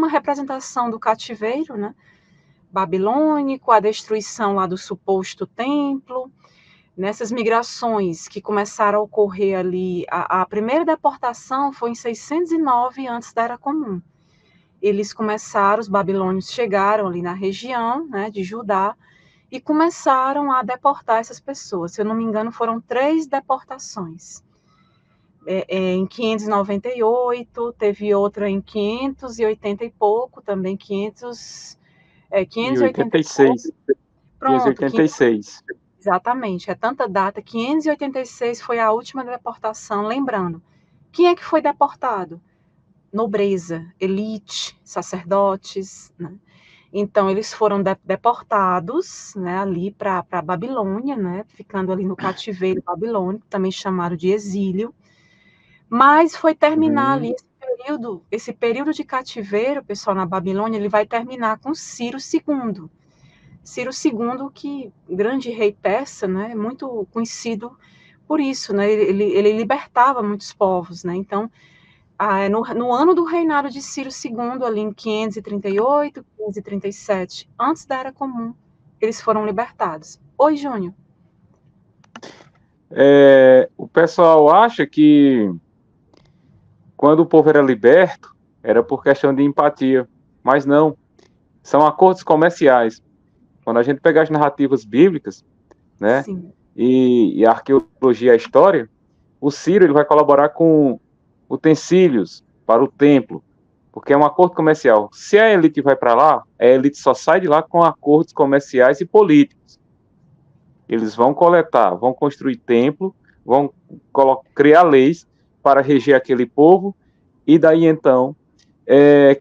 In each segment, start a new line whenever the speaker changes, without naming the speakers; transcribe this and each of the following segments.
uma representação do cativeiro, né, babilônico, a destruição lá do suposto templo. Nessas migrações que começaram a ocorrer ali, a primeira deportação foi em 609 antes da Era Comum. Eles começaram, os babilônios chegaram ali na região, né, de Judá, e começaram a deportar essas pessoas. Se eu não me engano, foram 3 deportações. Em 598, teve outra em 580 e pouco, também 580 e pouco. Pronto,
586.
Exatamente, é tanta data. 586 foi a última deportação. Lembrando, quem é que foi deportado? Nobreza, elite, sacerdotes, né? Então, eles foram deportados, né, ali para a Babilônia, né, ficando ali no cativeiro babilônico, também chamado de exílio. Mas foi terminar ali esse período de cativeiro, pessoal, na Babilônia, ele vai terminar com Ciro II. Ciro II, que grande rei persa, né, muito conhecido por isso, né, ele libertava muitos povos, né, então, no ano do reinado de Ciro II, ali em 538, 537, antes da Era Comum, eles foram libertados. Oi, Júnior.
O pessoal acha que quando o povo era liberto, era por questão de empatia, mas não, são acordos comerciais. Quando a gente pega as narrativas bíblicas, né, e a arqueologia e a história, o Ciro ele vai colaborar com utensílios para o templo, porque é um acordo comercial. Se a elite vai para lá, a elite só sai de lá com acordos comerciais e políticos. Eles vão coletar, vão construir templo, vão criar leis para reger aquele povo, e daí então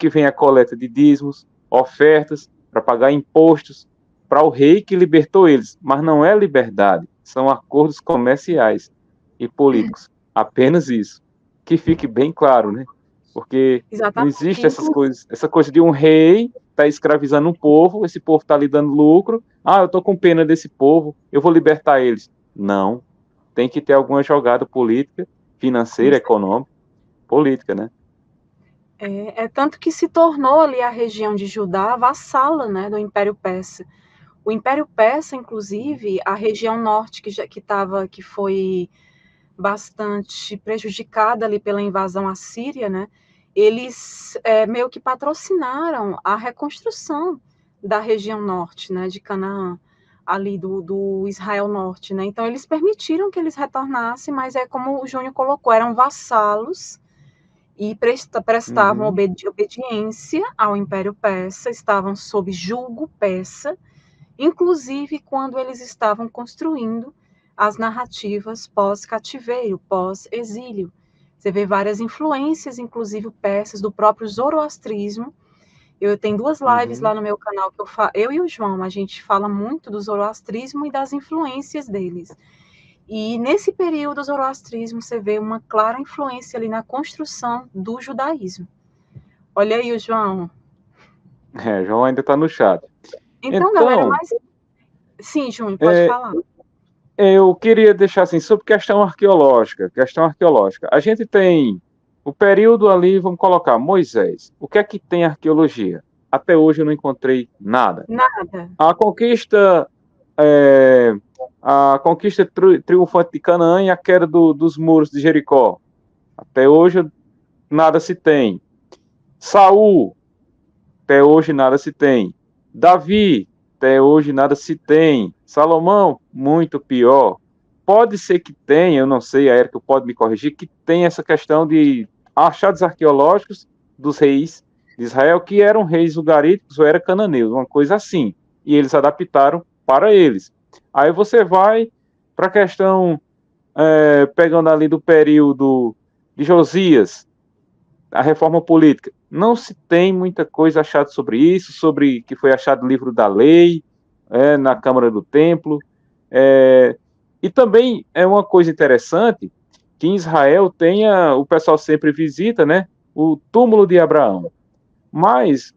que vem a coleta de dízimos, ofertas, para pagar impostos para o rei que libertou eles. Mas não é liberdade, são acordos comerciais e políticos. Apenas isso. Que fique bem claro, né? Porque não existe essas coisas, essa coisa de um rei está escravizando um povo, esse povo está lhe dando lucro, eu estou com pena desse povo, eu vou libertar eles. Não. Tem que ter alguma jogada política, financeira, econômica, política, né?
Tanto que se tornou ali a região de Judá vassala, né, do Império Persa. O Império Persa, inclusive, a região norte que foi bastante prejudicada ali pela invasão assíria, né? Eles meio que patrocinaram a reconstrução da região norte, né, de Canaã, ali do Israel Norte, né? Então eles permitiram que eles retornassem, mas é como o Júnior colocou, eram vassalos e prestavam obediência ao Império Persa, estavam sob julgo persa, inclusive quando eles estavam construindo as narrativas pós-cativeiro, pós-exílio. Você vê várias influências, inclusive persas, do próprio zoroastrismo. Eu tenho 2 lives lá no meu canal, que eu e o João, a gente fala muito do zoroastrismo e das influências deles. E nesse período do zoroastrismo, você vê uma clara influência ali na construção do judaísmo. Olha aí o João.
João ainda está no chat.
Então, galera, Sim, Júnior, pode falar.
Eu queria deixar assim, sobre questão arqueológica. A gente tem o período ali, vamos colocar, Moisés. O que é que tem arqueologia? Até hoje eu não encontrei nada.
Nada.
A conquista triunfante de Canaã e a queda dos muros de Jericó. Até hoje nada se tem. Saul, até hoje nada se tem. Davi, até hoje nada se tem. Salomão, muito pior. Pode ser que tenha, eu não sei, a Érica pode me corrigir, que tem essa questão de achados arqueológicos dos reis de Israel, que eram reis ugaríticos ou eram cananeus, uma coisa assim. E eles adaptaram para eles. Aí você vai para a questão, pegando ali do período de Josias, a reforma política. Não se tem muita coisa achada sobre isso, sobre que foi achado o livro da lei, na Câmara do Templo. E também é uma coisa interessante que em Israel o pessoal sempre visita, né, o túmulo de Abraão. Mas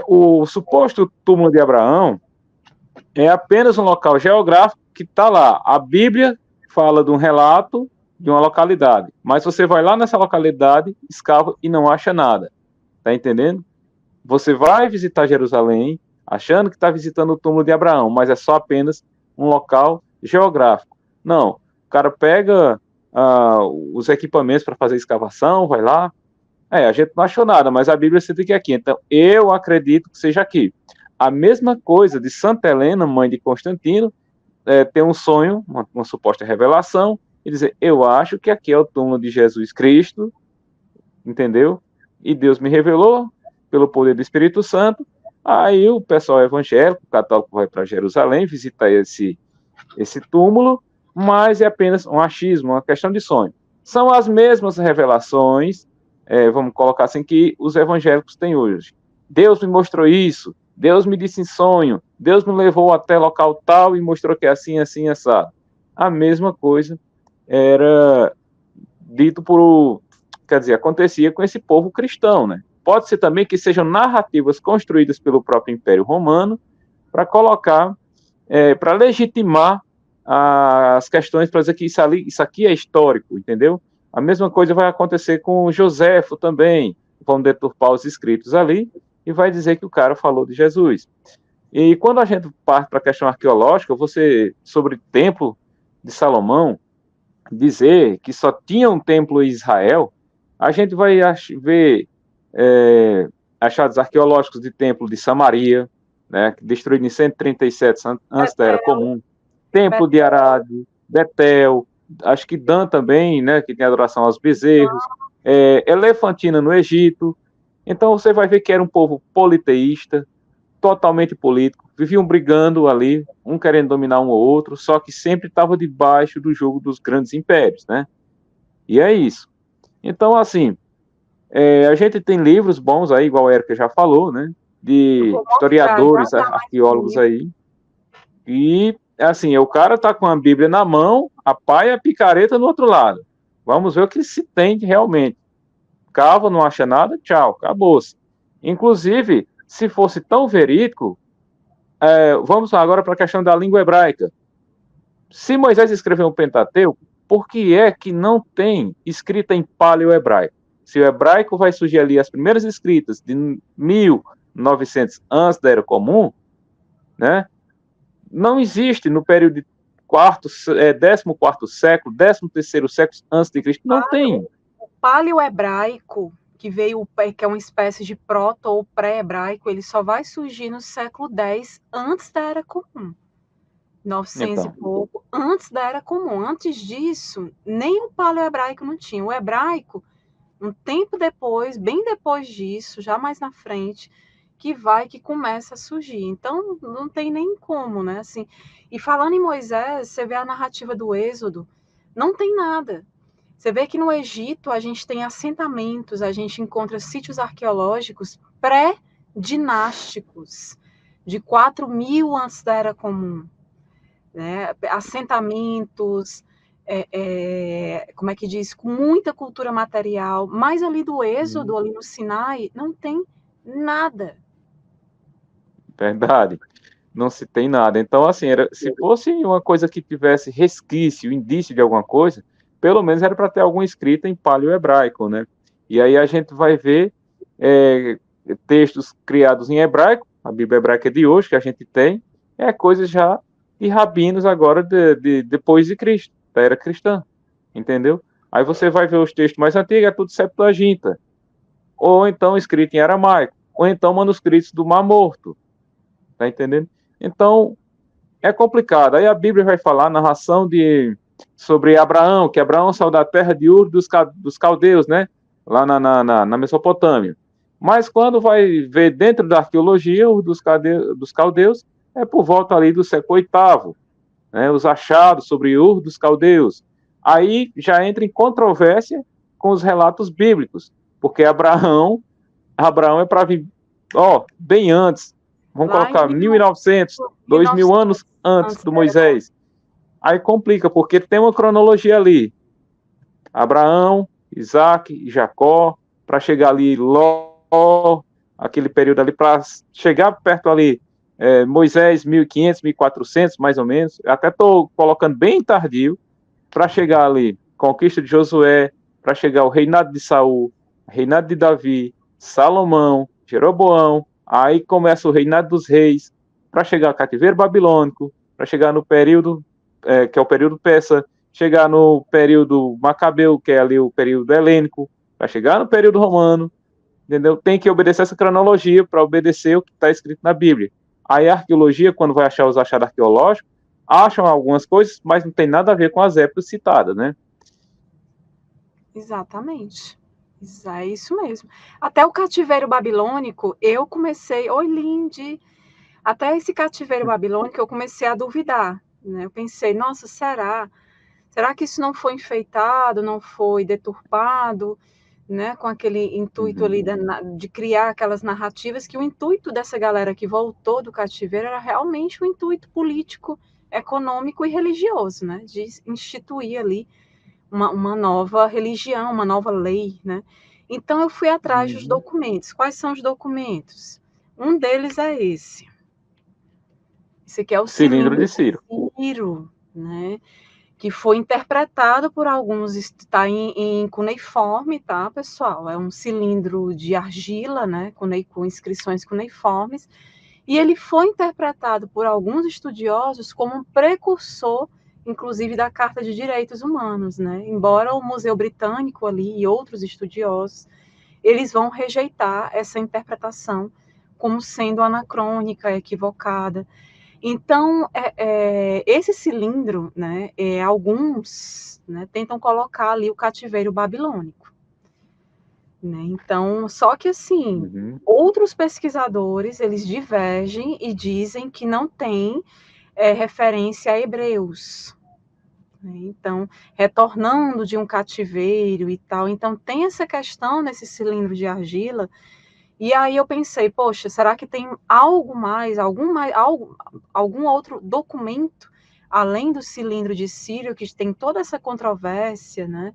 o suposto túmulo de Abraão é apenas um local geográfico que está lá. A Bíblia fala de um relato de uma localidade, mas você vai lá nessa localidade, escava e não acha nada. Tá entendendo? você vai visitar Jerusalém, achando que está visitando o túmulo de Abraão, mas é só apenas um local geográfico. Não, o cara pega os equipamentos para fazer escavação, vai lá, a gente não achou nada, mas a Bíblia cita que é aqui, então eu acredito que seja aqui. A mesma coisa de Santa Helena, mãe de Constantino, ter um sonho, uma suposta revelação, e dizer, eu acho que aqui é o túmulo de Jesus Cristo, entendeu? E Deus me revelou, pelo poder do Espírito Santo. Aí o pessoal evangélico, católico, vai para Jerusalém, visita esse túmulo, mas é apenas um achismo, uma questão de sonho. São as mesmas revelações, vamos colocar assim, que os evangélicos têm hoje. Deus me mostrou isso, Deus me disse em sonho, Deus me levou até local tal e mostrou que é assim, assim, assado. A mesma coisa era dito acontecia com esse povo cristão, né? Pode ser também que sejam narrativas construídas pelo próprio Império Romano para colocar, para legitimar as questões, para dizer que isso aqui é histórico, entendeu? A mesma coisa vai acontecer com Joséfo também, vão deturpar os escritos ali e vai dizer que o cara falou de Jesus. E quando a gente parte para a questão arqueológica, sobre o templo de Salomão, dizer que só tinha um templo em Israel, a gente vai ver achados arqueológicos de templo de Samaria, né, destruído em 137 antes da Era Comum, templo de Arad, Betel, acho que Dan também, né, que tem adoração aos bezerros, Elefantina no Egito. Então você vai ver que era um povo politeísta, totalmente político, viviam brigando ali, um querendo dominar um ou outro, só que sempre estava debaixo do jogo dos grandes impérios, né? E é isso. Então, assim, a gente tem livros bons aí, igual a Erika já falou, né? De historiadores, arqueólogos aí. E, assim, o cara tá com a Bíblia na mão, a pá e a picareta no outro lado. Vamos ver o que se tem realmente. Cava, não acha nada, tchau, acabou-se. Inclusive, se fosse tão verídico, vamos agora para a questão da língua hebraica. Se Moisés escreveu um Pentateuco, por que é que não tem escrita em paleo-hebraico? Se o hebraico vai surgir ali as primeiras escritas de 1900 antes da Era Comum, né? Não existe no período de 14º século, 13º século antes de Cristo, não tem.
O paleo-hebraico, que é uma espécie de proto ou pré-hebraico, ele só vai surgir no século X antes da Era Comum. 900 e pouco, antes da Era Comum. Antes disso, nem o paleo-hebraico não tinha. O hebraico, um tempo depois, bem depois disso, já mais na frente, que começa a surgir. Então, não tem nem como, né? Assim, e falando em Moisés, você vê a narrativa do Êxodo, não tem nada. Você vê que no Egito a gente tem assentamentos, a gente encontra sítios arqueológicos pré-dinásticos, de 4.000 antes da Era Comum. Né? Assentamentos, como é que diz? Com muita cultura material, mas ali do Êxodo, ali no Sinai, não tem nada.
Verdade. Não se tem nada. Então, assim, se fosse uma coisa que tivesse resquício, indício de alguma coisa, pelo menos era para ter alguma escrita em paleo-hebraico, né? E aí a gente vai ver textos criados em hebraico, a Bíblia hebraica de hoje, que a gente tem, coisas já de rabinos agora depois de Cristo, da era cristã, entendeu? Aí você vai ver os textos mais antigos, é tudo Septuaginta, ou então escrito em aramaico, ou então manuscritos do Mar Morto, tá entendendo? Então, é complicado. Aí a Bíblia vai falar, narração sobre Abraão, que Abraão saiu da terra de Ur dos caldeus, né? Lá na Mesopotâmia. Mas quando vai ver dentro da arqueologia, Ur dos caldeus, é por volta ali do século VIII, né? Os achados sobre Ur dos caldeus. Aí já entra em controvérsia com os relatos bíblicos, porque Abraão é para vir, bem antes. Vamos colocar 1.900, 2.000 anos antes do Moisés. Aí complica, porque tem uma cronologia ali. Abraão, Isaac e Jacó, para chegar ali, Ló, aquele período ali, para chegar perto ali, Moisés, 1.500, 1.400, mais ou menos. Eu até estou colocando bem tardio, para chegar ali, conquista de Josué, para chegar o reinado de Saul, reinado de Davi, Salomão, Jeroboão, aí começa o reinado dos reis, para chegar ao cativeiro babilônico, para chegar no período, que é o período persa, chegar no período macabeu, que é ali o período helênico, para chegar no período romano, entendeu? Tem que obedecer essa cronologia para obedecer o que está escrito na Bíblia. Aí a arqueologia, quando vai achar os achados arqueológicos, acham algumas coisas, mas não tem nada a ver com as épocas citadas, né?
Exatamente. É isso mesmo. Até o cativeiro babilônico, eu comecei, oi, Lindy, até esse cativeiro babilônico eu comecei a duvidar, né? Eu pensei, nossa, será? Será que isso não foi enfeitado, não foi deturpado, né? Com aquele intuito ali de criar aquelas narrativas, que o intuito dessa galera que voltou do cativeiro era realmente um intuito político, econômico e religioso, né? De instituir ali uma nova religião, uma nova lei, né? Então eu fui atrás dos documentos. Quais são os documentos? Um deles é esse. Esse aqui é o
Cilindro
cilindro
de Ciro.
de Ciro, né? Que foi interpretado por alguns, está em cuneiforme, tá, pessoal? É um cilindro de argila, né? Com inscrições cuneiformes. E ele foi interpretado por alguns estudiosos como um precursor, inclusive, da Carta de Direitos Humanos, né? Embora o Museu Britânico ali e outros estudiosos, eles vão rejeitar essa interpretação como sendo anacrônica, equivocada. Então, esse cilindro, né, alguns, né, tentam colocar ali o cativeiro babilônico. Né? Então, só que assim, outros pesquisadores, eles divergem e dizem que não tem referência a Hebreus. Né? Então, retornando de um cativeiro e tal. Então, tem essa questão nesse cilindro de argila. E aí eu pensei, poxa, será que tem algum outro documento, além do cilindro de Ciro, que tem toda essa controvérsia, né?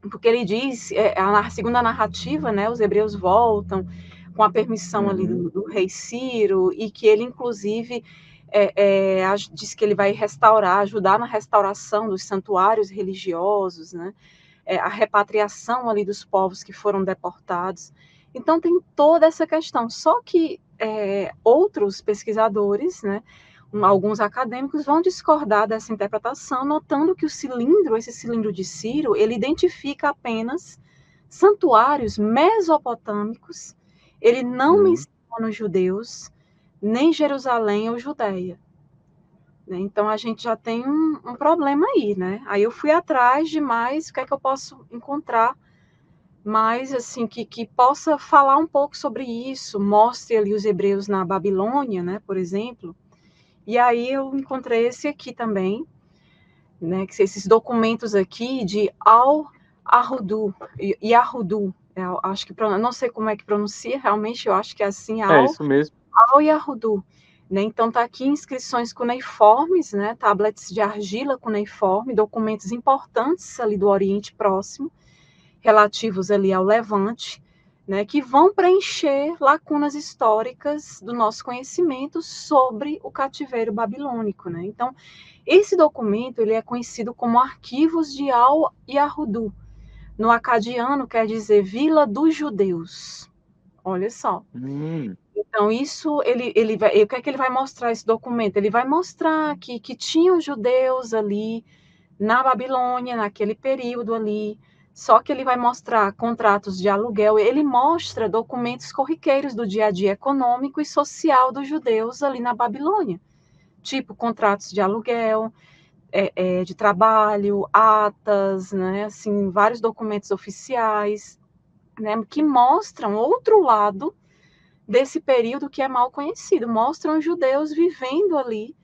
Porque ele diz, a segunda narrativa, né, os hebreus voltam com a permissão ali do rei Ciro, e que ele, inclusive, diz que ele vai restaurar, ajudar na restauração dos santuários religiosos, né, a repatriação ali dos povos que foram deportados. Então, tem toda essa questão. Só que outros pesquisadores, né, alguns acadêmicos vão discordar dessa interpretação, notando que esse cilindro de Ciro, ele identifica apenas santuários mesopotâmicos, ele não menciona os judeus, nem Jerusalém ou Judéia. Então, a gente já tem um problema aí, né? Aí eu fui atrás de mais, o que é que eu posso encontrar mais, assim, que possa falar um pouco sobre isso, mostre ali os hebreus na Babilônia, né, por exemplo. E aí eu encontrei esse aqui também, né, que esses documentos aqui de Al-Arrudu, acho que, não sei como é que pronuncia, realmente eu acho que é assim,
Isso mesmo.
Al-Yarrudu. Né, então está aqui inscrições cuneiformes, né, tablets de argila cuneiforme, documentos importantes ali do Oriente Próximo, relativos ali ao Levante, né, que vão preencher lacunas históricas do nosso conhecimento sobre o cativeiro babilônico, né? Então, esse documento ele é conhecido como Arquivos de Al-Yarrudu. No acadiano quer dizer Vila dos Judeus. Olha só. Então, isso, o que é que ele vai mostrar esse documento? Ele vai mostrar que tinham judeus ali na Babilônia, naquele período ali, só que ele vai mostrar contratos de aluguel, ele mostra documentos corriqueiros do dia a dia econômico e social dos judeus ali na Babilônia, tipo contratos de aluguel, de trabalho, atas, né, assim, vários documentos oficiais, né, que mostram outro lado desse período que é mal conhecido, mostram os judeus vivendo ali,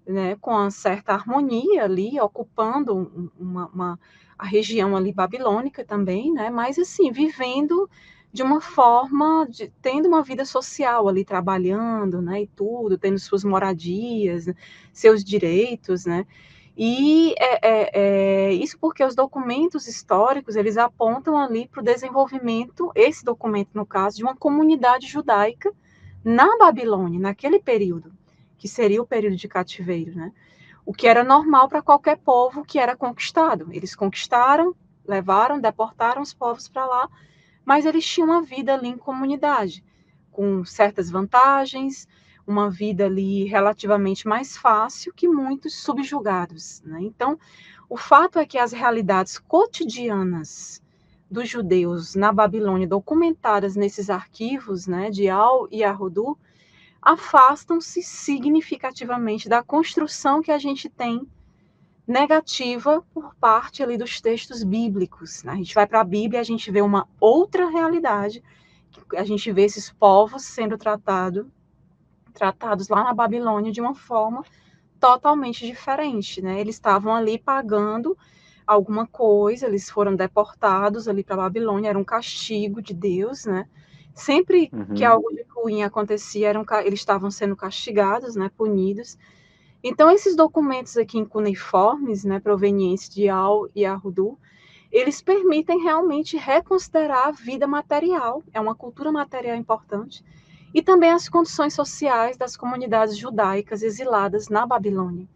né, com uma certa harmonia ali, ocupando a região ali babilônica também, né, mas assim, vivendo de uma forma, tendo uma vida social ali, trabalhando, né, e tudo, tendo suas moradias, seus direitos, né, e isso porque os documentos históricos, eles apontam ali para o desenvolvimento, esse documento, no caso, de uma comunidade judaica na Babilônia, naquele período, que seria o período de cativeiro, né? O que era normal para qualquer povo que era conquistado. Eles conquistaram, levaram, deportaram os povos para lá, mas eles tinham uma vida ali em comunidade, com certas vantagens, uma vida ali relativamente mais fácil que muitos subjugados, né? Então, o fato é que as realidades cotidianas dos judeus na Babilônia, documentadas nesses arquivos, né, de Al e Arrudu, afastam-se significativamente da construção que a gente tem negativa por parte ali dos textos bíblicos, né? A gente vai para a Bíblia, a gente vê uma outra realidade, a gente vê esses povos sendo tratados lá na Babilônia de uma forma totalmente diferente, né? Eles estavam ali pagando alguma coisa, eles foram deportados ali para a Babilônia, era um castigo de Deus, né? Sempre que
Uhum.
algo de ruim acontecia, eles estavam sendo castigados, né, punidos. Então, esses documentos aqui em cuneiformes, né, provenientes de Al e Arrudu, eles permitem realmente reconsiderar a vida material, é uma cultura material importante, e também as condições sociais das comunidades judaicas exiladas na Babilônia.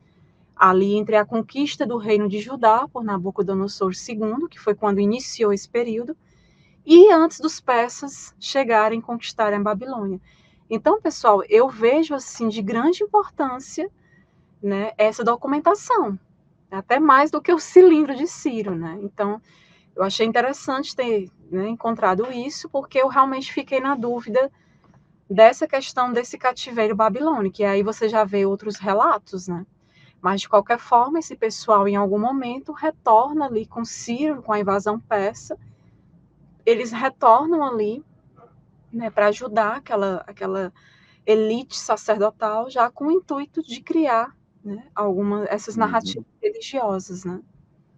Ali entre a conquista do reino de Judá por Nabucodonosor II, que foi quando iniciou esse período, e antes dos persas chegarem e conquistarem a Babilônia. Então, pessoal, eu vejo assim de grande importância, né, essa documentação, até mais do que o cilindro de Ciro, né? Então, eu achei interessante ter, né, encontrado isso, porque eu realmente fiquei na dúvida dessa questão desse cativeiro babilônico, e aí você já vê outros relatos, né? Mas, de qualquer forma, esse pessoal, em algum momento, retorna ali com Ciro, com a invasão persa, eles retornam ali, né, para ajudar aquela elite sacerdotal, já com o intuito de criar, né, essas
Uhum.
narrativas religiosas, né?